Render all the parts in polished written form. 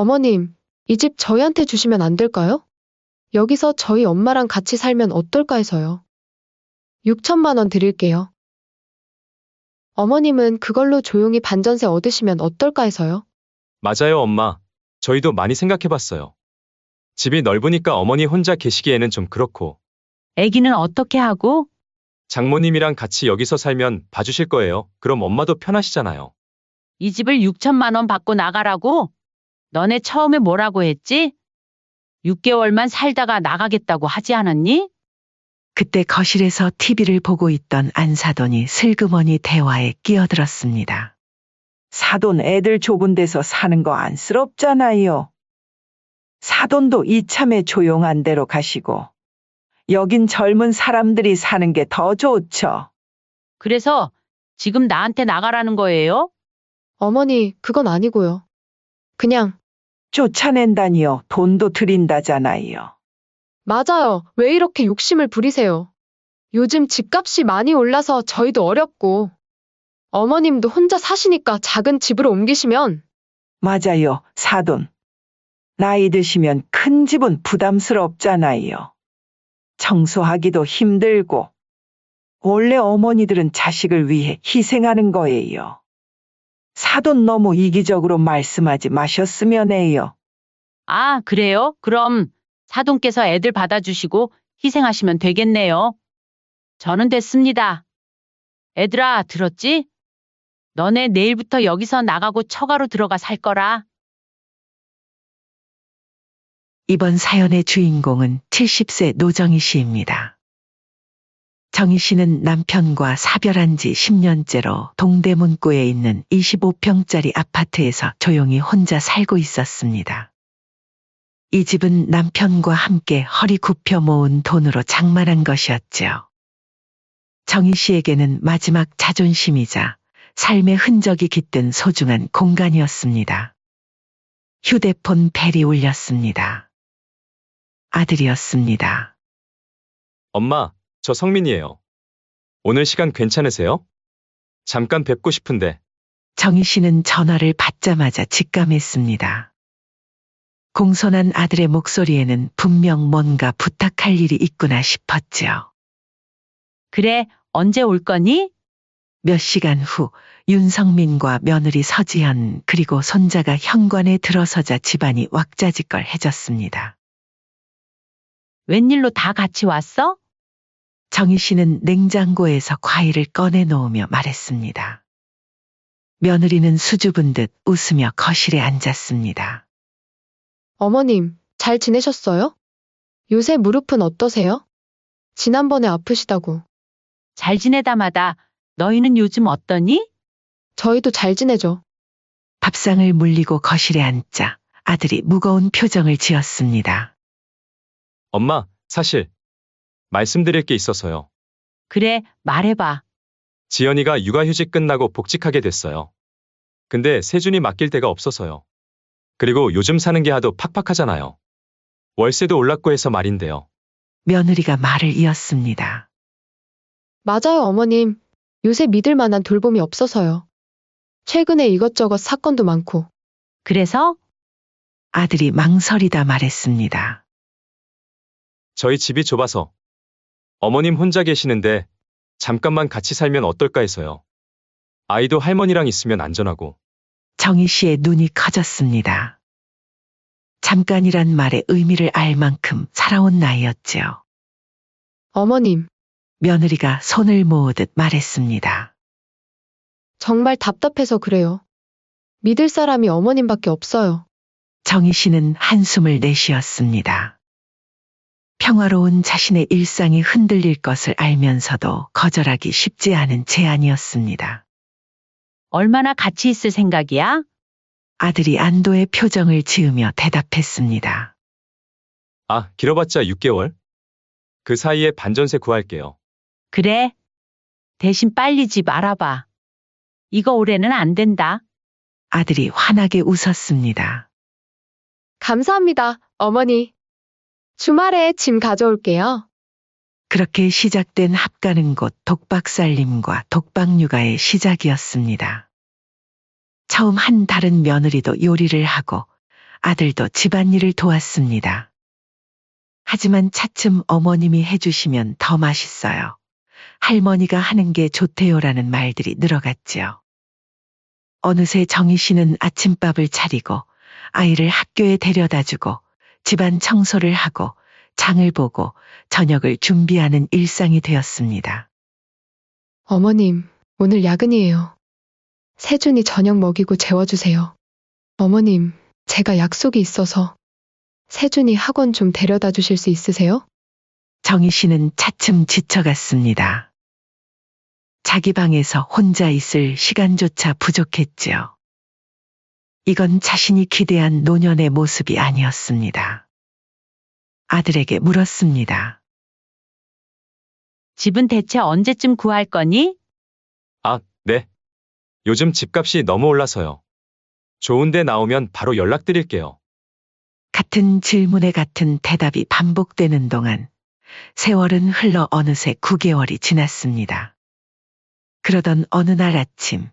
어머님, 이 집 저희한테 주시면 안 될까요? 여기서 저희 엄마랑 같이 살면 어떨까 해서요. 6천만 원 드릴게요. 어머님은 그걸로 조용히 반전세 얻으시면 어떨까 해서요. 맞아요, 엄마. 저희도 많이 생각해봤어요. 집이 넓으니까 어머니 혼자 계시기에는 좀 그렇고, 애기는 어떻게 하고? 장모님이랑 같이 여기서 살면 봐주실 거예요. 그럼 엄마도 편하시잖아요. 이 집을 6천만 원 받고 나가라고? 너네 처음에 뭐라고 했지? 6개월만 살다가 나가겠다고 하지 않았니? 그때 거실에서 TV를 보고 있던 안사돈이 슬그머니 대화에 끼어들었습니다. 사돈 애들 좁은 데서 사는 거 안쓰럽잖아요. 사돈도 이참에 조용한 데로 가시고 여긴 젊은 사람들이 사는 게 더 좋죠. 그래서 지금 나한테 나가라는 거예요? 어머니, 그건 아니고요. 그냥, 쫓아낸다니요. 돈도 드린다잖아요. 맞아요. 왜 이렇게 욕심을 부리세요? 요즘 집값이 많이 올라서 저희도 어렵고, 어머님도 혼자 사시니까 작은 집으로 옮기시면, 맞아요, 사돈. 나이 드시면 큰 집은 부담스럽잖아요. 청소하기도 힘들고. 원래 어머니들은 자식을 위해 희생하는 거예요. 사돈 너무 이기적으로 말씀하지 마셨으면 해요. 아, 그래요? 그럼 사돈께서 애들 받아주시고 희생하시면 되겠네요. 저는 됐습니다. 애들아, 들었지? 너네 내일부터 여기서 나가고 처가로 들어가 살 거라. 이번 사연의 주인공은 70세 노정희 씨입니다. 정희 씨는 남편과 사별한 지 10년째로 동대문구에 있는 25평짜리 아파트에서 조용히 혼자 살고 있었습니다. 이 집은 남편과 함께 허리 굽혀 모은 돈으로 장만한 것이었죠. 정희 씨에게는 마지막 자존심이자 삶의 흔적이 깃든 소중한 공간이었습니다. 휴대폰 벨이 울렸습니다. 아들이었습니다. 엄마, 저 성민이에요. 오늘 시간 괜찮으세요? 잠깐 뵙고 싶은데. 정희 씨는 전화를 받자마자 직감했습니다. 공손한 아들의 목소리에는 분명 뭔가 부탁할 일이 있구나 싶었죠. 그래, 언제 올 거니? 몇 시간 후 윤성민과 며느리 서지현 그리고 손자가 현관에 들어서자 집안이 왁자지껄해졌습니다. 웬일로 다 같이 왔어? 정희 씨는 냉장고에서 과일을 꺼내 놓으며 말했습니다. 며느리는 수줍은 듯 웃으며 거실에 앉았습니다. 어머님, 잘 지내셨어요? 요새 무릎은 어떠세요? 지난번에 아프시다고. 잘 지내다마다 너희는 요즘 어떠니? 저희도 잘 지내죠. 밥상을 물리고 거실에 앉자 아들이 무거운 표정을 지었습니다. 엄마, 사실 말씀드릴 게 있어서요. 그래, 말해봐. 지연이가 육아휴직 끝나고 복직하게 됐어요. 근데 세준이 맡길 데가 없어서요. 그리고 요즘 사는 게 하도 팍팍하잖아요. 월세도 올랐고 해서 말인데요. 며느리가 말을 이었습니다. 맞아요, 어머님. 요새 믿을 만한 돌봄이 없어서요. 최근에 이것저것 사건도 많고. 그래서? 아들이 망설이다 말했습니다. 저희 집이 좁아서 어머님 혼자 계시는데 잠깐만 같이 살면 어떨까 해서요. 아이도 할머니랑 있으면 안전하고. 정희 씨의 눈이 커졌습니다. 잠깐이란 말의 의미를 알 만큼 살아온 나이였지요. 어머님, 며느리가 손을 모으듯 말했습니다. 정말 답답해서 그래요. 믿을 사람이 어머님밖에 없어요. 정희 씨는 한숨을 내쉬었습니다. 평화로운 자신의 일상이 흔들릴 것을 알면서도 거절하기 쉽지 않은 제안이었습니다. 얼마나 같이 있을 생각이야? 아들이 안도의 표정을 지으며 대답했습니다. 아, 길어봤자 6개월? 그 사이에 반전세 구할게요. 그래. 대신 빨리 집 알아봐. 이거 올해는 안 된다. 아들이 환하게 웃었습니다. 감사합니다, 어머니. 주말에 짐 가져올게요. 그렇게 시작된 합가는 곧 독박살림과 독박육아의 시작이었습니다. 처음 한 달은 며느리도 요리를 하고 아들도 집안일을 도왔습니다. 하지만 차츰 어머님이 해주시면 더 맛있어요. 할머니가 하는 게 좋대요라는 말들이 늘어갔지요. 어느새 정희 씨는 아침밥을 차리고 아이를 학교에 데려다주고 집안 청소를 하고 장을 보고 저녁을 준비하는 일상이 되었습니다. 어머님, 오늘 야근이에요. 세준이 저녁 먹이고 재워주세요. 어머님, 제가 약속이 있어서 세준이 학원 좀 데려다 주실 수 있으세요? 정희 씨는 차츰 지쳐갔습니다. 자기 방에서 혼자 있을 시간조차 부족했지요. 이건 자신이 기대한 노년의 모습이 아니었습니다. 아들에게 물었습니다. 집은 대체 언제쯤 구할 거니? 아, 네. 요즘 집값이 너무 올라서요. 좋은 데 나오면 바로 연락드릴게요. 같은 질문에 같은 대답이 반복되는 동안 세월은 흘러 어느새 9개월이 지났습니다. 그러던 어느 날 아침,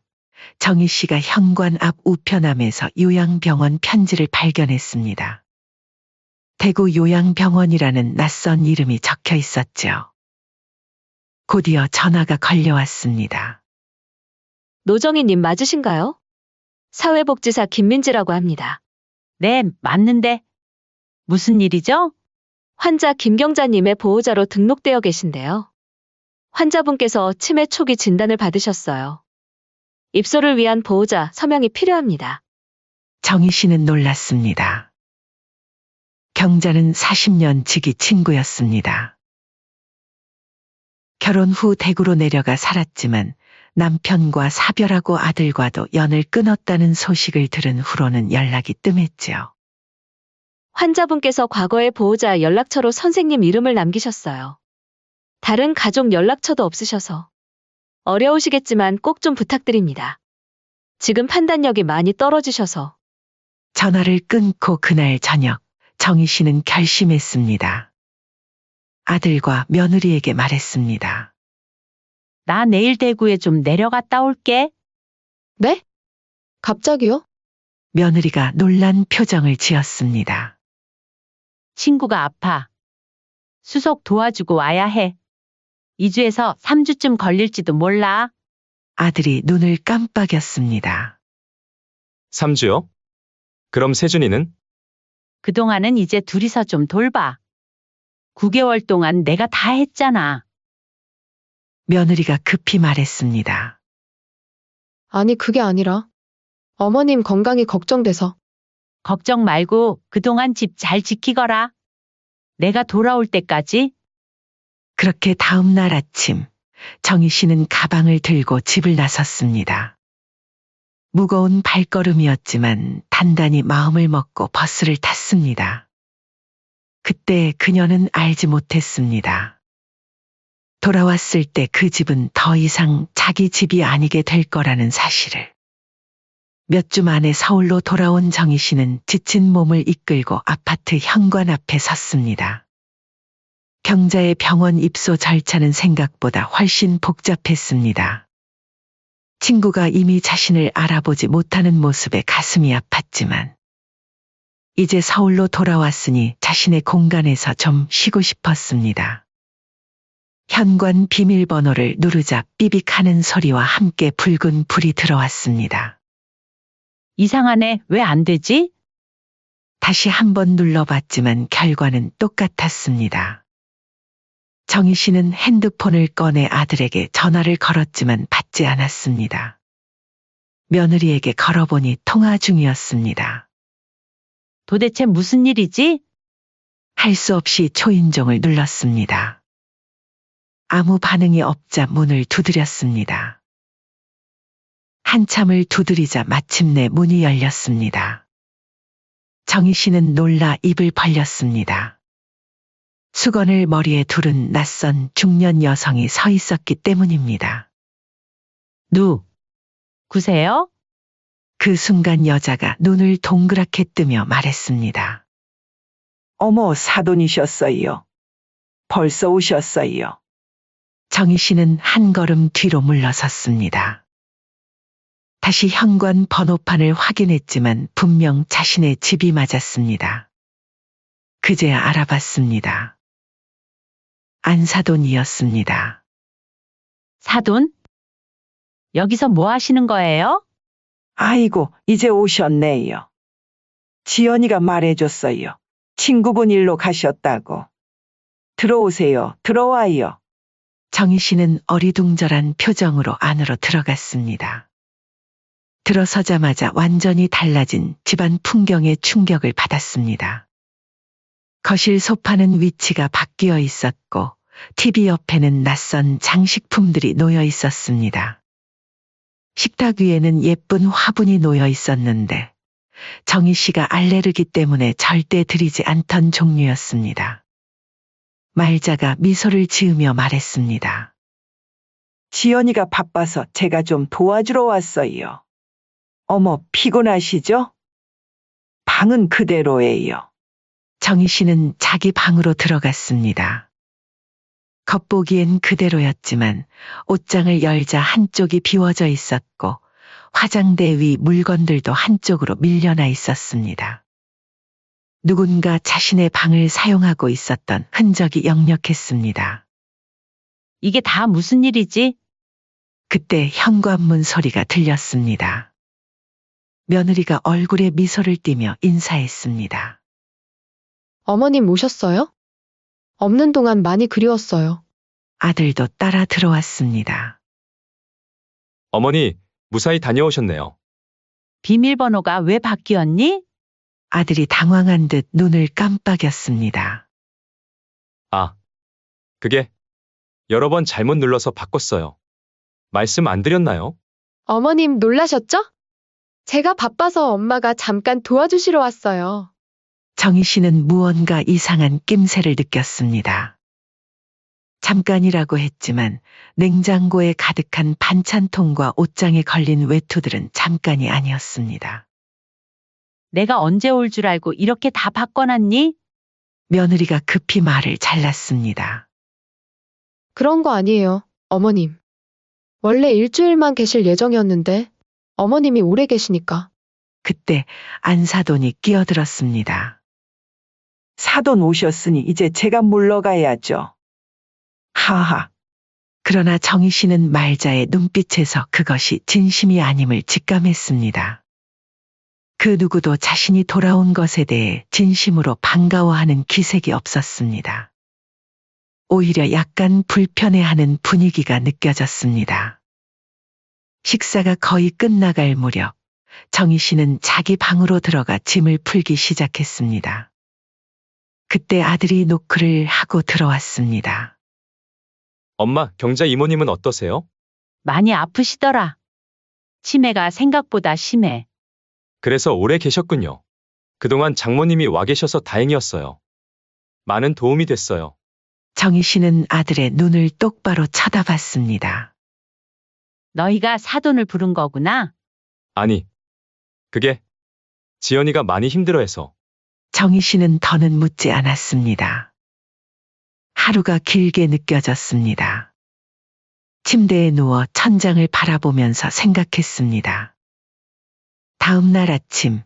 정희 씨가 현관 앞 우편함에서 요양병원 편지를 발견했습니다. 대구 요양병원이라는 낯선 이름이 적혀 있었죠. 곧이어 전화가 걸려왔습니다. 노정희님 맞으신가요? 사회복지사 김민지라고 합니다. 네, 맞는데. 무슨 일이죠? 환자 김경자님의 보호자로 등록되어 계신데요. 환자분께서 치매 초기 진단을 받으셨어요. 입소를 위한 보호자 서명이 필요합니다. 정희 씨는 놀랐습니다. 경자는 40년 지기 친구였습니다. 결혼 후 대구로 내려가 살았지만 남편과 사별하고 아들과도 연을 끊었다는 소식을 들은 후로는 연락이 뜸했지요. 환자분께서 과거의 보호자 연락처로 선생님 이름을 남기셨어요. 다른 가족 연락처도 없으셔서 어려우시겠지만 꼭 좀 부탁드립니다. 지금 판단력이 많이 떨어지셔서. 전화를 끊고 그날 저녁 정희 씨는 결심했습니다. 아들과 며느리에게 말했습니다. 나 내일 대구에 좀 내려갔다 올게. 네? 갑자기요? 며느리가 놀란 표정을 지었습니다. 친구가 아파. 수속 도와주고 와야 해. 2주에서 3주쯤 걸릴지도 몰라. 아들이 눈을 깜빡였습니다. 3주요? 그럼 세준이는? 그동안은 이제 둘이서 좀 돌봐. 9개월 동안 내가 다 했잖아. 며느리가 급히 말했습니다. 아니, 그게 아니라 어머님 건강이 걱정돼서. 걱정 말고 그동안 집 잘 지키거라. 내가 돌아올 때까지. 그렇게 다음 날 아침 정희 씨는 가방을 들고 집을 나섰습니다. 무거운 발걸음이었지만 단단히 마음을 먹고 버스를 탔습니다. 그때 그녀는 알지 못했습니다. 돌아왔을 때 그 집은 더 이상 자기 집이 아니게 될 거라는 사실을. 몇 주 만에 서울로 돌아온 정희 씨는 지친 몸을 이끌고 아파트 현관 앞에 섰습니다. 경자의 병원 입소 절차는 생각보다 훨씬 복잡했습니다. 친구가 이미 자신을 알아보지 못하는 모습에 가슴이 아팠지만 이제 서울로 돌아왔으니 자신의 공간에서 좀 쉬고 싶었습니다. 현관 비밀번호를 누르자 삐빅하는 소리와 함께 붉은 불이 들어왔습니다. 이상하네. 왜 안 되지? 다시 한번 눌러봤지만 결과는 똑같았습니다. 정희 씨는 핸드폰을 꺼내 아들에게 전화를 걸었지만 받지 않았습니다. 며느리에게 걸어보니 통화 중이었습니다. 도대체 무슨 일이지? 할 수 없이 초인종을 눌렀습니다. 아무 반응이 없자 문을 두드렸습니다. 한참을 두드리자 마침내 문이 열렸습니다. 정희 씨는 놀라 입을 벌렸습니다. 수건을 머리에 두른 낯선 중년 여성이 서 있었기 때문입니다. 누구세요? 그 순간 여자가 눈을 동그랗게 뜨며 말했습니다. 어머, 사돈이셨어요. 벌써 오셨어요. 정희 씨는 한 걸음 뒤로 물러섰습니다. 다시 현관 번호판을 확인했지만 분명 자신의 집이 맞았습니다. 그제야 알아봤습니다. 안사돈이었습니다. 사돈? 여기서 뭐 하시는 거예요? 아이고, 이제 오셨네요. 지연이가 말해줬어요. 친구분 일로 가셨다고. 들어오세요. 들어와요. 정희 씨는 어리둥절한 표정으로 안으로 들어갔습니다. 들어서자마자 완전히 달라진 집안 풍경에 충격을 받았습니다. 거실 소파는 위치가 바뀌어 있었고 TV 옆에는 낯선 장식품들이 놓여 있었습니다. 식탁 위에는 예쁜 화분이 놓여 있었는데 정희 씨가 알레르기 때문에 절대 드리지 않던 종류였습니다. 말자가 미소를 지으며 말했습니다. 지연이가 바빠서 제가 좀 도와주러 왔어요. 어머, 피곤하시죠? 방은 그대로예요. 정희 씨는 자기 방으로 들어갔습니다. 겉보기엔 그대로였지만 옷장을 열자 한쪽이 비워져 있었고 화장대 위 물건들도 한쪽으로 밀려나 있었습니다. 누군가 자신의 방을 사용하고 있었던 흔적이 역력했습니다. 이게 다 무슨 일이지? 그때 현관문 소리가 들렸습니다. 며느리가 얼굴에 미소를 띠며 인사했습니다. 어머님 오셨어요? 없는 동안 많이 그리웠어요. 아들도 따라 들어왔습니다. 어머니, 무사히 다녀오셨네요. 비밀번호가 왜 바뀌었니? 아들이 당황한 듯 눈을 깜빡였습니다. 아, 그게 여러 번 잘못 눌러서 바꿨어요. 말씀 안 드렸나요? 어머님 놀라셨죠? 제가 바빠서 엄마가 잠깐 도와주시러 왔어요. 정희 씨는 무언가 이상한 낌새를 느꼈습니다. 잠깐이라고 했지만 냉장고에 가득한 반찬통과 옷장에 걸린 외투들은 잠깐이 아니었습니다. 내가 언제 올 줄 알고 이렇게 다 바꿔놨니? 며느리가 급히 말을 잘랐습니다. 그런 거 아니에요, 어머님. 원래 일주일만 계실 예정이었는데 어머님이 오래 계시니까. 그때 안사돈이 끼어들었습니다. 사돈 오셨으니 이제 제가 물러가야죠. 하하. 그러나 정희 씨는 말자의 눈빛에서 그것이 진심이 아님을 직감했습니다. 그 누구도 자신이 돌아온 것에 대해 진심으로 반가워하는 기색이 없었습니다. 오히려 약간 불편해하는 분위기가 느껴졌습니다. 식사가 거의 끝나갈 무렵 정희 씨는 자기 방으로 들어가 짐을 풀기 시작했습니다. 그때 아들이 노크를 하고 들어왔습니다. 엄마, 경자 이모님은 어떠세요? 많이 아프시더라. 치매가 생각보다 심해. 그래서 오래 계셨군요. 그동안 장모님이 와 계셔서 다행이었어요. 많은 도움이 됐어요. 정희 씨는 아들의 눈을 똑바로 쳐다봤습니다. 너희가 사돈을 부른 거구나. 아니, 그게 지연이가 많이 힘들어해서. 정희 씨는 더는 묻지 않았습니다. 하루가 길게 느껴졌습니다. 침대에 누워 천장을 바라보면서 생각했습니다. 다음 날 아침,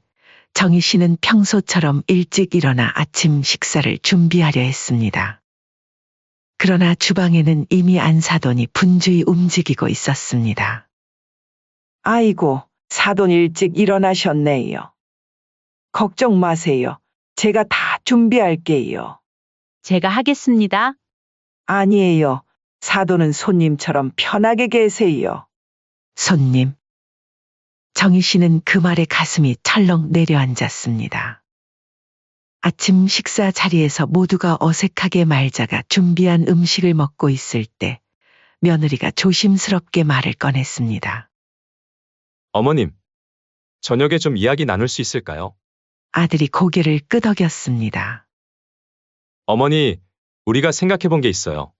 정희 씨는 평소처럼 일찍 일어나 아침 식사를 준비하려 했습니다. 그러나 주방에는 이미 안사돈이 분주히 움직이고 있었습니다. 아이고, 사돈 일찍 일어나셨네요. 걱정 마세요. 제가 다 준비할게요. 제가 하겠습니다. 아니에요. 사돈은 손님처럼 편하게 계세요. 손님. 정희 씨는 그 말에 가슴이 철렁 내려앉았습니다. 아침 식사 자리에서 모두가 어색하게 말자가 준비한 음식을 먹고 있을 때 며느리가 조심스럽게 말을 꺼냈습니다. 어머님, 저녁에 좀 이야기 나눌 수 있을까요? 아들이 고개를 끄덕였습니다. 어머니, 우리가 생각해 본 게 있어요.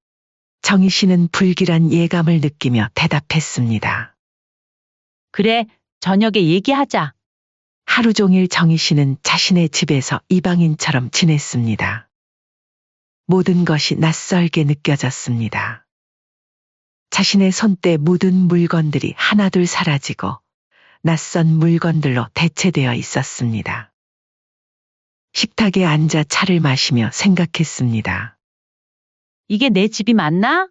정희 씨는 불길한 예감을 느끼며 대답했습니다. 그래, 저녁에 얘기하자. 하루 종일 정희 씨는 자신의 집에서 이방인처럼 지냈습니다. 모든 것이 낯설게 느껴졌습니다. 자신의 손때 묻은 물건들이 하나둘 사라지고 낯선 물건들로 대체되어 있었습니다. 식탁에 앉아 차를 마시며 생각했습니다. 이게 내 집이 맞나?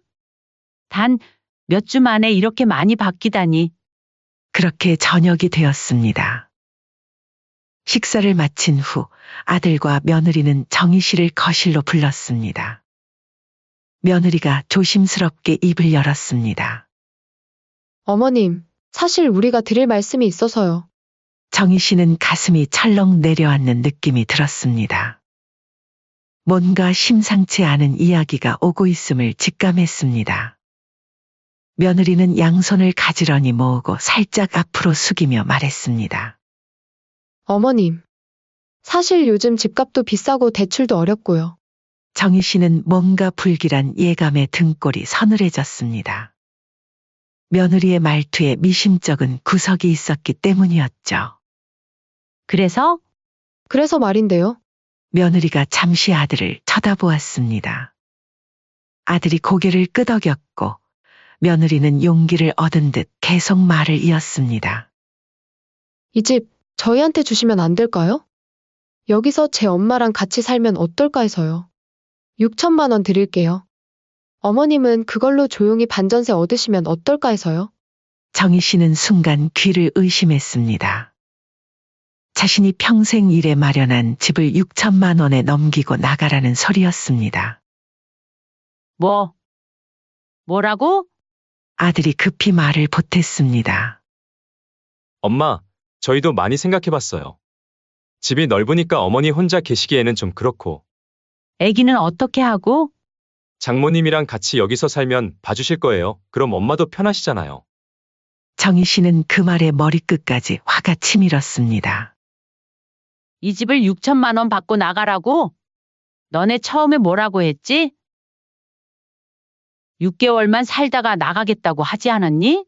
단 몇 주 만에 이렇게 많이 바뀌다니. 그렇게 저녁이 되었습니다. 식사를 마친 후 아들과 며느리는 정희 씨를 거실로 불렀습니다. 며느리가 조심스럽게 입을 열었습니다. 어머님, 사실 우리가 드릴 말씀이 있어서요. 정희 씨는 가슴이 철렁 내려앉는 느낌이 들었습니다. 뭔가 심상치 않은 이야기가 오고 있음을 직감했습니다. 며느리는 양손을 가지런히 모으고 살짝 앞으로 숙이며 말했습니다. 어머님, 사실 요즘 집값도 비싸고 대출도 어렵고요. 정희 씨는 뭔가 불길한 예감에 등골이 서늘해졌습니다. 며느리의 말투에 미심쩍은 구석이 있었기 때문이었죠. 그래서 그래서 말인데요. 며느리가 잠시 아들을 쳐다보았습니다. 아들이 고개를 끄덕였고 며느리는 용기를 얻은 듯 계속 말을 이었습니다. 이 집 저희한테 주시면 안 될까요? 여기서 제 엄마랑 같이 살면 어떨까 해서요. 6천만 원 드릴게요. 어머님은 그걸로 조용히 반전세 얻으시면 어떨까 해서요. 정희 씨는 순간 귀를 의심했습니다. 자신이 평생 일에 마련한 집을 6천만 원에 넘기고 나가라는 소리였습니다. 뭐라고? 아들이 급히 말을 보탰습니다. 엄마, 저희도 많이 생각해봤어요. 집이 넓으니까 어머니 혼자 계시기에는 좀 그렇고, 아기는 어떻게 하고? 장모님이랑 같이 여기서 살면 봐주실 거예요. 그럼 엄마도 편하시잖아요. 정희 씨는 그 말에 머리끝까지 화가 치밀었습니다. 이 집을 6천만 원 받고 나가라고? 너네 처음에 뭐라고 했지? 6개월만 살다가 나가겠다고 하지 않았니?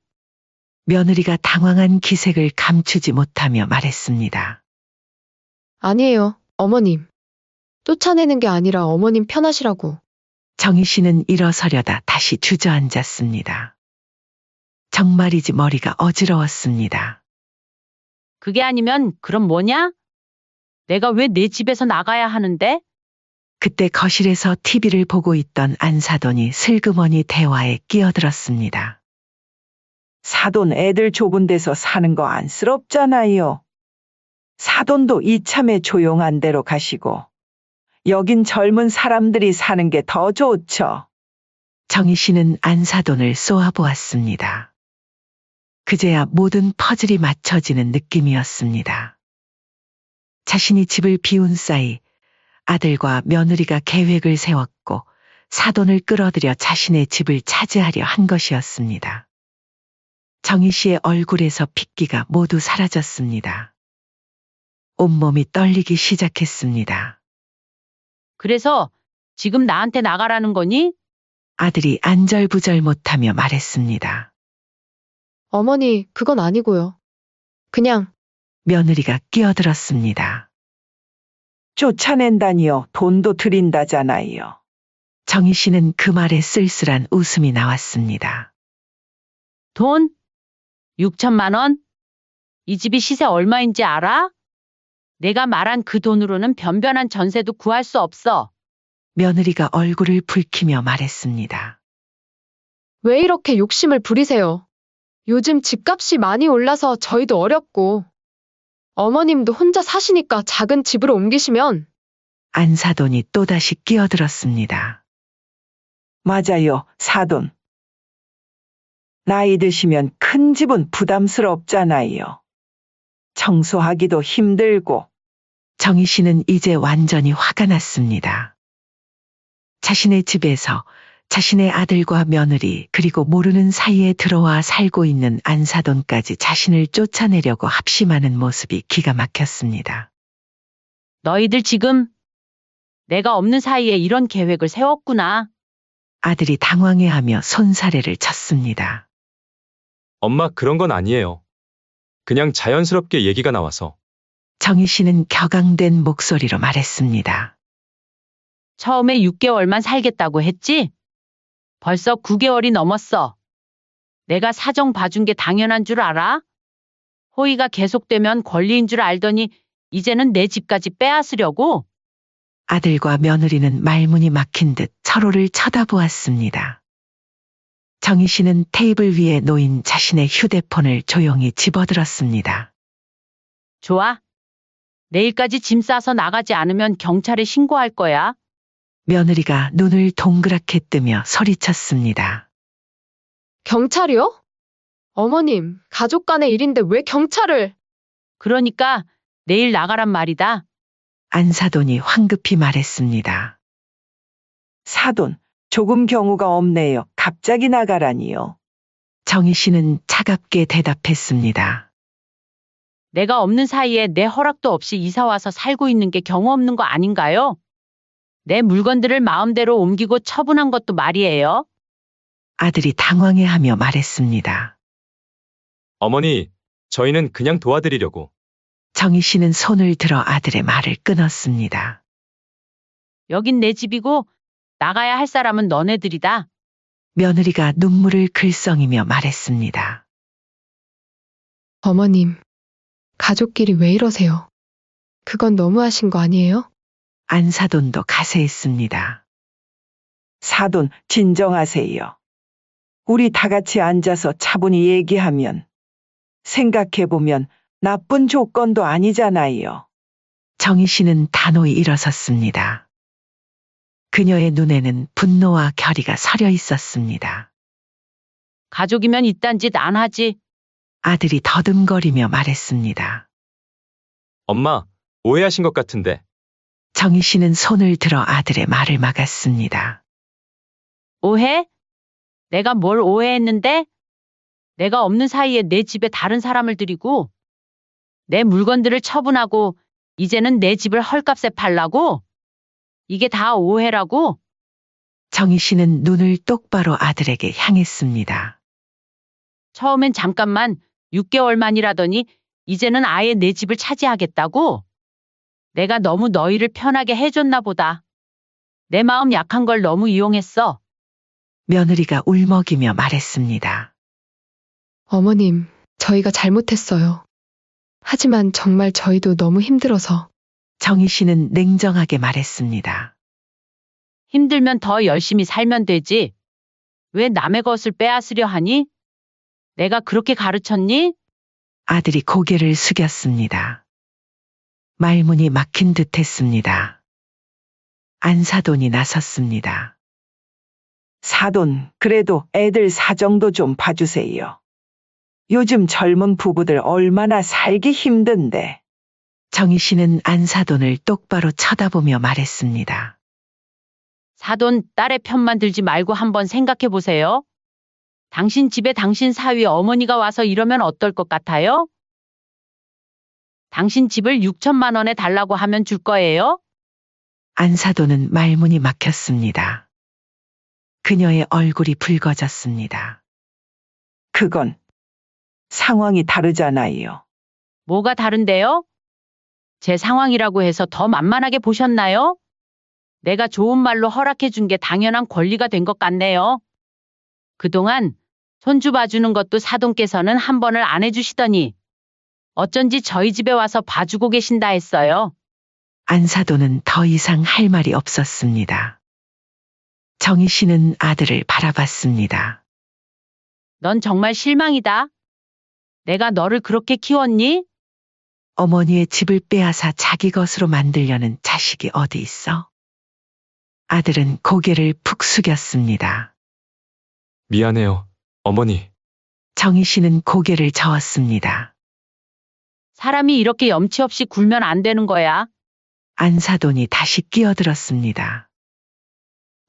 며느리가 당황한 기색을 감추지 못하며 말했습니다. 아니에요, 어머님. 쫓아내는 게 아니라 어머님 편하시라고. 정희 씨는 일어서려다 다시 주저앉았습니다. 정말이지 머리가 어지러웠습니다. 그게 아니면 그럼 뭐냐? 내가 왜 내 집에서 나가야 하는데? 그때 거실에서 TV를 보고 있던 안사돈이 슬그머니 대화에 끼어들었습니다. 사돈 애들 좁은 데서 사는 거 안쓰럽잖아요. 사돈도 이참에 조용한 데로 가시고 여긴 젊은 사람들이 사는 게 더 좋죠. 정희 씨는 안사돈을 쏘아보았습니다. 그제야 모든 퍼즐이 맞춰지는 느낌이었습니다. 자신이 집을 비운 사이 아들과 며느리가 계획을 세웠고 사돈을 끌어들여 자신의 집을 차지하려 한 것이었습니다. 정희 씨의 얼굴에서 핏기가 모두 사라졌습니다. 온몸이 떨리기 시작했습니다. 그래서 지금 나한테 나가라는 거니? 아들이 안절부절 못하며 말했습니다. 어머니, 그건 아니고요. 그냥 며느리가 끼어들었습니다. 쫓아낸다니요. 돈도 드린다잖아요. 정희 씨는 그 말에 쓸쓸한 웃음이 나왔습니다. 돈? 6천만 원? 이 집이 시세 얼마인지 알아? 내가 말한 그 돈으로는 변변한 전세도 구할 수 없어. 며느리가 얼굴을 붉히며 말했습니다. 왜 이렇게 욕심을 부리세요? 요즘 집값이 많이 올라서 저희도 어렵고 어머님도 혼자 사시니까 작은 집으로 옮기시면 안사돈이 또다시 끼어들었습니다. 맞아요, 사돈. 나이 드시면 큰 집은 부담스럽잖아요. 청소하기도 힘들고. 정희 씨는 이제 완전히 화가 났습니다. 자신의 집에서 자신의 아들과 며느리 그리고 모르는 사이에 들어와 살고 있는 안사돈까지 자신을 쫓아내려고 합심하는 모습이 기가 막혔습니다. 너희들 지금 내가 없는 사이에 이런 계획을 세웠구나. 아들이 당황해하며 손사래를 쳤습니다. 엄마 그런 건 아니에요. 그냥 자연스럽게 얘기가 나와서. 정희 씨는 격앙된 목소리로 말했습니다. 처음에 6개월만 살겠다고 했지? 벌써 9개월이 넘었어. 내가 사정 봐준 게 당연한 줄 알아? 호의가 계속되면 권리인 줄 알더니 이제는 내 집까지 빼앗으려고? 아들과 며느리는 말문이 막힌 듯 서로를 쳐다보았습니다. 정희 씨는 테이블 위에 놓인 자신의 휴대폰을 조용히 집어들었습니다. 좋아. 내일까지 짐 싸서 나가지 않으면 경찰에 신고할 거야. 며느리가 눈을 동그랗게 뜨며 소리쳤습니다. 경찰이요? 어머님, 가족 간의 일인데 왜 경찰을? 그러니까 내일 나가란 말이다. 안사돈이 황급히 말했습니다. 사돈, 조금 경우가 없네요. 갑자기 나가라니요. 정희 씨는 차갑게 대답했습니다. 내가 없는 사이에 내 허락도 없이 이사 와서 살고 있는 게 경우 없는 거 아닌가요? 내 물건들을 마음대로 옮기고 처분한 것도 말이에요. 아들이 당황해하며 말했습니다. 어머니, 저희는 그냥 도와드리려고. 정희 씨는 손을 들어 아들의 말을 끊었습니다. 여긴 내 집이고 나가야 할 사람은 너네들이다. 며느리가 눈물을 글썽이며 말했습니다. 어머님, 가족끼리 왜 이러세요? 그건 너무하신 거 아니에요? 안사돈도 가세했습니다. 사돈, 진정하세요. 우리 다 같이 앉아서 차분히 얘기하면 생각해보면 나쁜 조건도 아니잖아요. 정희 씨는 단호히 일어섰습니다. 그녀의 눈에는 분노와 결의가 서려 있었습니다. 가족이면 이딴 짓 안 하지. 아들이 더듬거리며 말했습니다. 엄마, 오해하신 것 같은데. 정희 씨는 손을 들어 아들의 말을 막았습니다. 오해? 내가 뭘 오해했는데? 내가 없는 사이에 내 집에 다른 사람을 들이고 내 물건들을 처분하고 이제는 내 집을 헐값에 팔라고? 이게 다 오해라고? 정희 씨는 눈을 똑바로 아들에게 향했습니다. 처음엔 잠깐만 6개월만이라더니 이제는 아예 내 집을 차지하겠다고? 내가 너무 너희를 편하게 해줬나 보다. 내 마음 약한 걸 너무 이용했어. 며느리가 울먹이며 말했습니다. 어머님, 저희가 잘못했어요. 하지만 정말 저희도 너무 힘들어서. 정희 씨는 냉정하게 말했습니다. 힘들면 더 열심히 살면 되지. 왜 남의 것을 빼앗으려 하니? 내가 그렇게 가르쳤니? 아들이 고개를 숙였습니다. 말문이 막힌 듯 했습니다. 안사돈이 나섰습니다. 사돈, 그래도 애들 사정도 좀 봐주세요. 요즘 젊은 부부들 얼마나 살기 힘든데. 정희 씨는 안사돈을 똑바로 쳐다보며 말했습니다. 사돈, 딸의 편만 들지 말고 한번 생각해 보세요. 당신 집에 당신 사위 어머니가 와서 이러면 어떨 것 같아요? 당신 집을 6천만 원에 달라고 하면 줄 거예요? 안사돈은 말문이 막혔습니다. 그녀의 얼굴이 붉어졌습니다. 그건 상황이 다르잖아요. 뭐가 다른데요? 제 상황이라고 해서 더 만만하게 보셨나요? 내가 좋은 말로 허락해 준 게 당연한 권리가 된 것 같네요. 그동안 손주 봐주는 것도 사돈께서는 한 번을 안 해주시더니 어쩐지 저희 집에 와서 봐주고 계신다 했어요. 안사돈은 더 이상 할 말이 없었습니다. 정희 씨는 아들을 바라봤습니다. 넌 정말 실망이다. 내가 너를 그렇게 키웠니? 어머니의 집을 빼앗아 자기 것으로 만들려는 자식이 어디 있어? 아들은 고개를 푹 숙였습니다. 미안해요, 어머니. 정희 씨는 고개를 저었습니다. 사람이 이렇게 염치 없이 굴면 안 되는 거야. 안사돈이 다시 끼어들었습니다.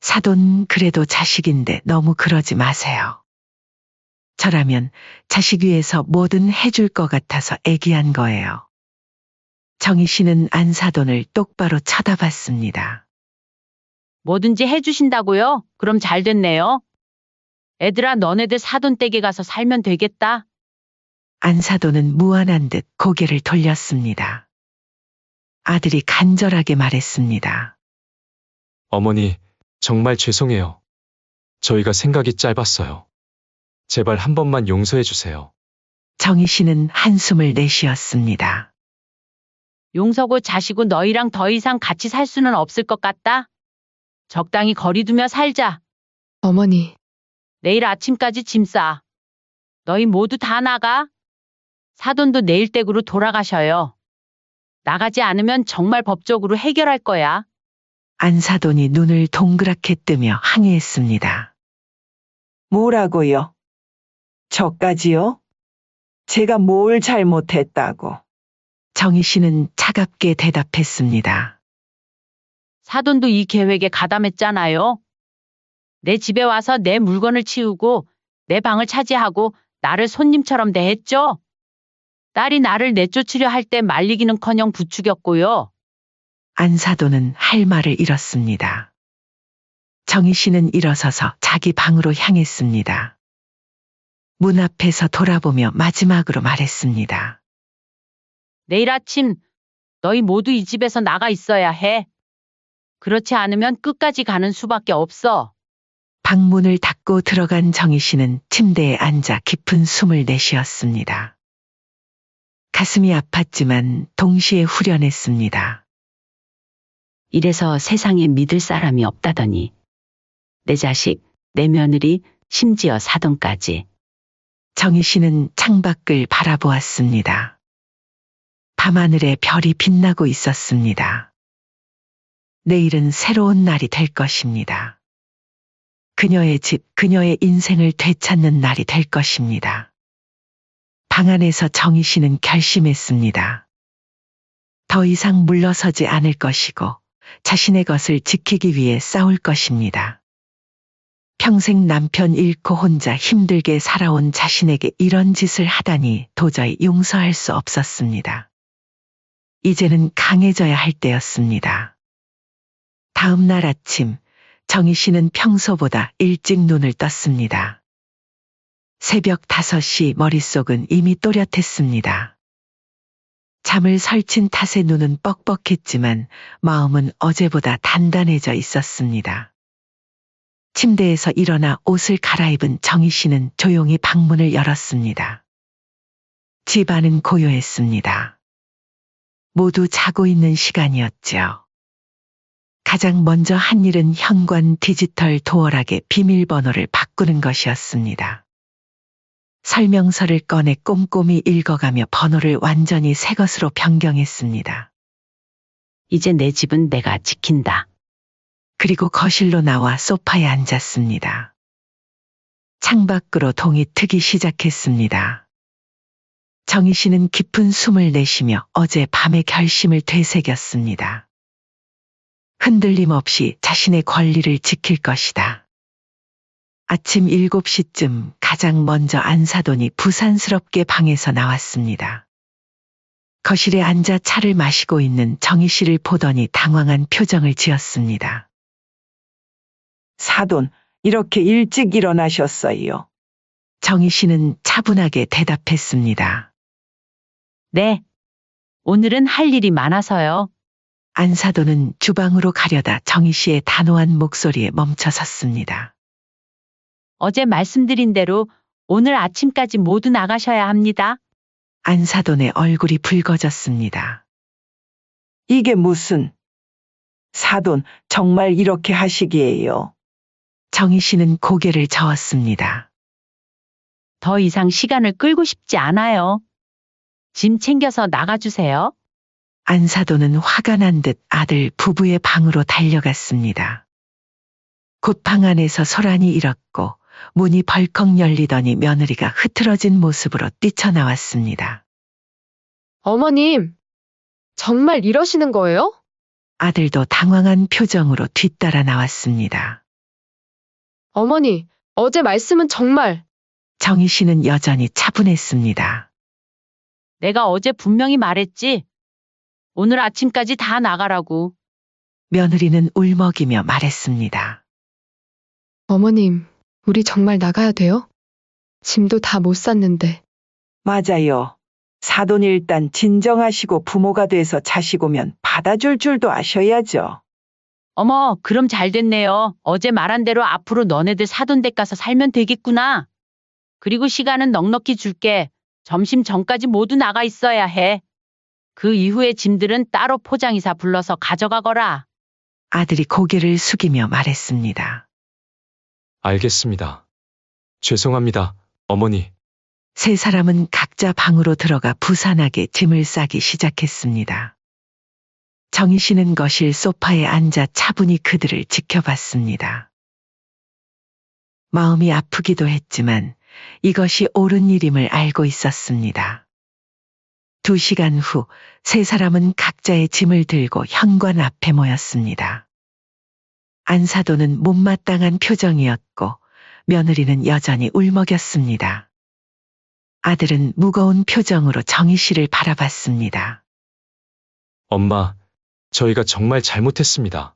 사돈, 그래도 자식인데 너무 그러지 마세요. 저라면 자식 위해서 뭐든 해줄 것 같아서 애기한 거예요. 정희 씨는 안사돈을 똑바로 쳐다봤습니다. 뭐든지 해주신다고요? 그럼 잘 됐네요. 애들아, 너네들 사돈 댁에 가서 살면 되겠다. 안사돈은 무안한 듯 고개를 돌렸습니다. 아들이 간절하게 말했습니다. 어머니, 정말 죄송해요. 저희가 생각이 짧았어요. 제발 한 번만 용서해 주세요. 정희 씨는 한숨을 내쉬었습니다. 용서고 자시고 너희랑 더 이상 같이 살 수는 없을 것 같다. 적당히 거리 두며 살자. 어머니, 내일 아침까지 짐 싸. 너희 모두 다 나가. 사돈도 내일 댁으로 돌아가셔요. 나가지 않으면 정말 법적으로 해결할 거야. 안사돈이 눈을 동그랗게 뜨며 항의했습니다. 뭐라고요? 저까지요? 제가 뭘 잘못했다고. 정희 씨는 차갑게 대답했습니다. 사돈도 이 계획에 가담했잖아요. 내 집에 와서 내 물건을 치우고 내 방을 차지하고 나를 손님처럼 대했죠. 딸이 나를 내쫓으려 할 때 말리기는커녕 부추겼고요. 안사돈은 할 말을 잃었습니다. 정희 씨는 일어서서 자기 방으로 향했습니다. 문 앞에서 돌아보며 마지막으로 말했습니다. 내일 아침 너희 모두 이 집에서 나가 있어야 해. 그렇지 않으면 끝까지 가는 수밖에 없어. 방문을 닫고 들어간 정희 씨는 침대에 앉아 깊은 숨을 내쉬었습니다. 가슴이 아팠지만 동시에 후련했습니다. 이래서 세상에 믿을 사람이 없다더니. 내 자식, 내 며느리, 심지어 사돈까지. 정희 씨는 창밖을 바라보았습니다. 밤하늘에 별이 빛나고 있었습니다. 내일은 새로운 날이 될 것입니다. 그녀의 집, 그녀의 인생을 되찾는 날이 될 것입니다. 방 안에서 정희 씨는 결심했습니다. 더 이상 물러서지 않을 것이고 자신의 것을 지키기 위해 싸울 것입니다. 평생 남편 잃고 혼자 힘들게 살아온 자신에게 이런 짓을 하다니 도저히 용서할 수 없었습니다. 이제는 강해져야 할 때였습니다. 다음 날 아침, 정희 씨는 평소보다 일찍 눈을 떴습니다. 새벽 5시 머릿속은 이미 또렷했습니다. 잠을 설친 탓에 눈은 뻑뻑했지만 마음은 어제보다 단단해져 있었습니다. 침대에서 일어나 옷을 갈아입은 정희 씨는 조용히 방문을 열었습니다. 집 안은 고요했습니다. 모두 자고 있는 시간이었죠. 가장 먼저 한 일은 현관 디지털 도어락의 비밀번호를 바꾸는 것이었습니다. 설명서를 꺼내 꼼꼼히 읽어가며 번호를 완전히 새 것으로 변경했습니다. 이제 내 집은 내가 지킨다. 그리고 거실로 나와 소파에 앉았습니다. 창밖으로 동이 트기 시작했습니다. 정희 씨는 깊은 숨을 내쉬며 어제 밤의 결심을 되새겼습니다. 흔들림 없이 자신의 권리를 지킬 것이다. 아침 7시쯤 가장 먼저 안사돈이 부산스럽게 방에서 나왔습니다. 거실에 앉아 차를 마시고 있는 정희 씨를 보더니 당황한 표정을 지었습니다. 사돈, 이렇게 일찍 일어나셨어요. 정희 씨는 차분하게 대답했습니다. 네. 오늘은 할 일이 많아서요. 안사돈은 주방으로 가려다 정희 씨의 단호한 목소리에 멈춰섰습니다. 어제 말씀드린 대로 오늘 아침까지 모두 나가셔야 합니다. 안사돈의 얼굴이 붉어졌습니다. 이게 무슨... 사돈, 정말 이렇게 하시기에요. 정희 씨는 고개를 저었습니다. 더 이상 시간을 끌고 싶지 않아요. 짐 챙겨서 나가주세요. 안사돈은 화가 난 듯 아들 부부의 방으로 달려갔습니다. 곧 방 안에서 소란이 일었고 문이 벌컥 열리더니 며느리가 흐트러진 모습으로 뛰쳐나왔습니다. 어머님, 정말 이러시는 거예요? 아들도 당황한 표정으로 뒤따라 나왔습니다. 어머니, 어제 말씀은 정말... 정희 씨는 여전히 차분했습니다. 내가 어제 분명히 말했지. 오늘 아침까지 다 나가라고. 며느리는 울먹이며 말했습니다. 어머님, 우리 정말 나가야 돼요? 짐도 다 못 쌌는데. 맞아요. 사돈 일단 진정하시고 부모가 돼서 자식 오면 받아줄 줄도 아셔야죠. 어머, 그럼 잘 됐네요. 어제 말한 대로 앞으로 너네들 사돈 댁 가서 살면 되겠구나. 그리고 시간은 넉넉히 줄게. 점심 전까지 모두 나가 있어야 해. 그 이후에 짐들은 따로 포장이사 불러서 가져가거라. 아들이 고개를 숙이며 말했습니다. 알겠습니다. 죄송합니다, 어머니. 세 사람은 각자 방으로 들어가 부산하게 짐을 싸기 시작했습니다. 정희 씨는 거실 소파에 앉아 차분히 그들을 지켜봤습니다. 마음이 아프기도 했지만 이것이 옳은 일임을 알고 있었습니다. 2시간 후 세 사람은 각자의 짐을 들고 현관 앞에 모였습니다. 안사도는 못마땅한 표정이었고 며느리는 여전히 울먹였습니다. 아들은 무거운 표정으로 정희 씨를 바라봤습니다. 엄마, 저희가 정말 잘못했습니다.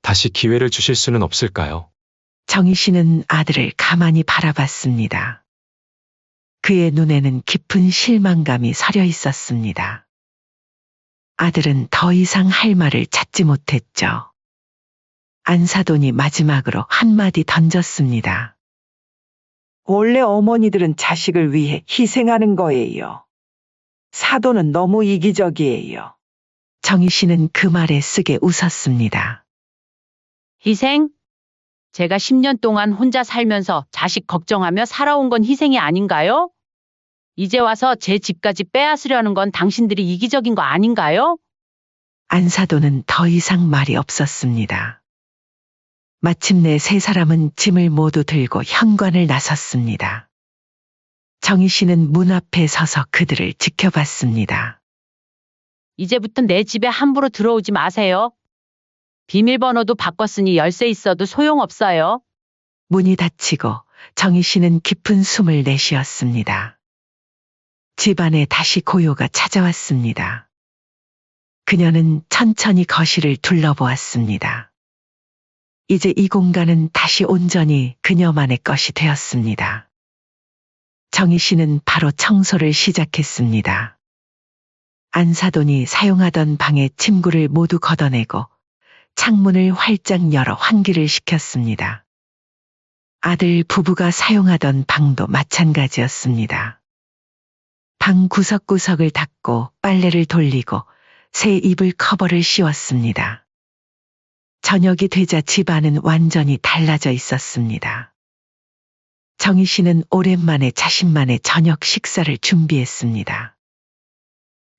다시 기회를 주실 수는 없을까요? 정희 씨는 아들을 가만히 바라봤습니다. 그의 눈에는 깊은 실망감이 서려 있었습니다. 아들은 더 이상 할 말을 찾지 못했죠. 안사돈이 마지막으로 한마디 던졌습니다. 원래 어머니들은 자식을 위해 희생하는 거예요. 사돈은 너무 이기적이에요. 정희 씨는 그 말에 쓰게 웃었습니다. 희생? 제가 10년 동안 혼자 살면서 자식 걱정하며 살아온 건 희생이 아닌가요? 이제 와서 제 집까지 빼앗으려는 건 당신들이 이기적인 거 아닌가요? 안사돈은 더 이상 말이 없었습니다. 마침내 세 사람은 짐을 모두 들고 현관을 나섰습니다. 정희 씨는 문 앞에 서서 그들을 지켜봤습니다. 이제부터 내 집에 함부로 들어오지 마세요. 비밀번호도 바꿨으니 열쇠 있어도 소용없어요. 문이 닫히고 정희 씨는 깊은 숨을 내쉬었습니다. 집안에 다시 고요가 찾아왔습니다. 그녀는 천천히 거실을 둘러보았습니다. 이제 이 공간은 다시 온전히 그녀만의 것이 되었습니다. 정희 씨는 바로 청소를 시작했습니다. 안사돈이 사용하던 방의 침구를 모두 걷어내고 창문을 활짝 열어 환기를 시켰습니다. 아들 부부가 사용하던 방도 마찬가지였습니다. 방 구석구석을 닦고 빨래를 돌리고 새 이불 커버를 씌웠습니다. 저녁이 되자 집안은 완전히 달라져 있었습니다. 정희 씨는 오랜만에 자신만의 저녁 식사를 준비했습니다.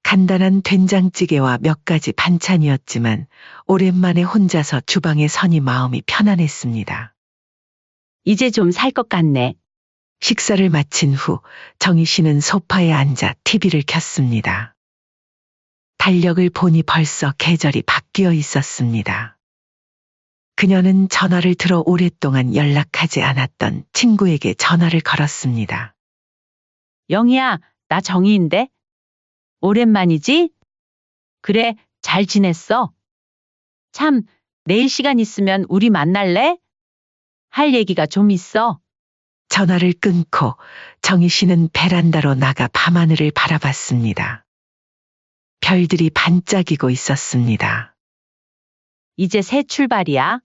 간단한 된장찌개와 몇 가지 반찬이었지만 오랜만에 혼자서 주방에 서니 마음이 편안했습니다. 이제 좀 살 것 같네. 식사를 마친 후 정희 씨는 소파에 앉아 TV를 켰습니다. 달력을 보니 벌써 계절이 바뀌어 있었습니다. 그녀는 전화를 들어 오랫동안 연락하지 않았던 친구에게 전화를 걸었습니다. 영희야, 나 정희인데? 오랜만이지? 그래, 잘 지냈어? 참, 내일 시간 있으면 우리 만날래? 할 얘기가 좀 있어. 전화를 끊고 정희 씨는 베란다로 나가 밤하늘을 바라봤습니다. 별들이 반짝이고 있었습니다. 이제 새 출발이야.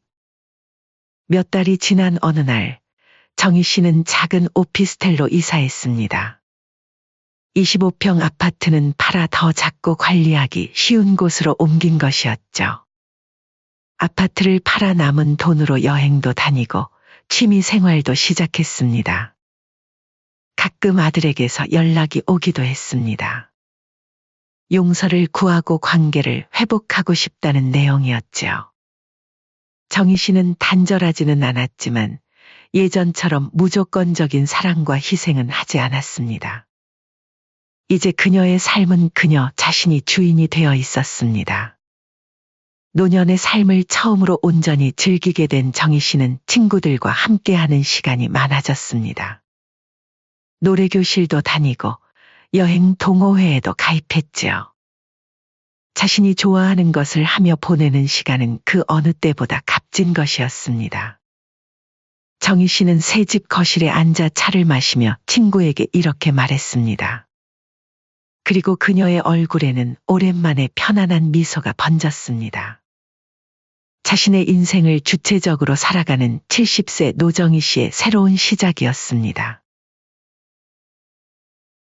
몇 달이 지난 어느 날 정희 씨는 작은 오피스텔로 이사했습니다. 25평 아파트는 팔아 더 작고 관리하기 쉬운 곳으로 옮긴 것이었죠. 아파트를 팔아 남은 돈으로 여행도 다니고 취미 생활도 시작했습니다. 가끔 아들에게서 연락이 오기도 했습니다. 용서를 구하고 관계를 회복하고 싶다는 내용이었죠. 정희 씨는 단절하지는 않았지만 예전처럼 무조건적인 사랑과 희생은 하지 않았습니다. 이제 그녀의 삶은 그녀 자신이 주인이 되어 있었습니다. 노년의 삶을 처음으로 온전히 즐기게 된 정희 씨는 친구들과 함께하는 시간이 많아졌습니다. 노래교실도 다니고 여행 동호회에도 가입했지요. 자신이 좋아하는 것을 하며 보내는 시간은 그 어느 때보다 값진 것이었습니다. 정희 씨는 새집 거실에 앉아 차를 마시며 친구에게 이렇게 말했습니다. 그리고 그녀의 얼굴에는 오랜만에 편안한 미소가 번졌습니다. 자신의 인생을 주체적으로 살아가는 70세 노정희 씨의 새로운 시작이었습니다.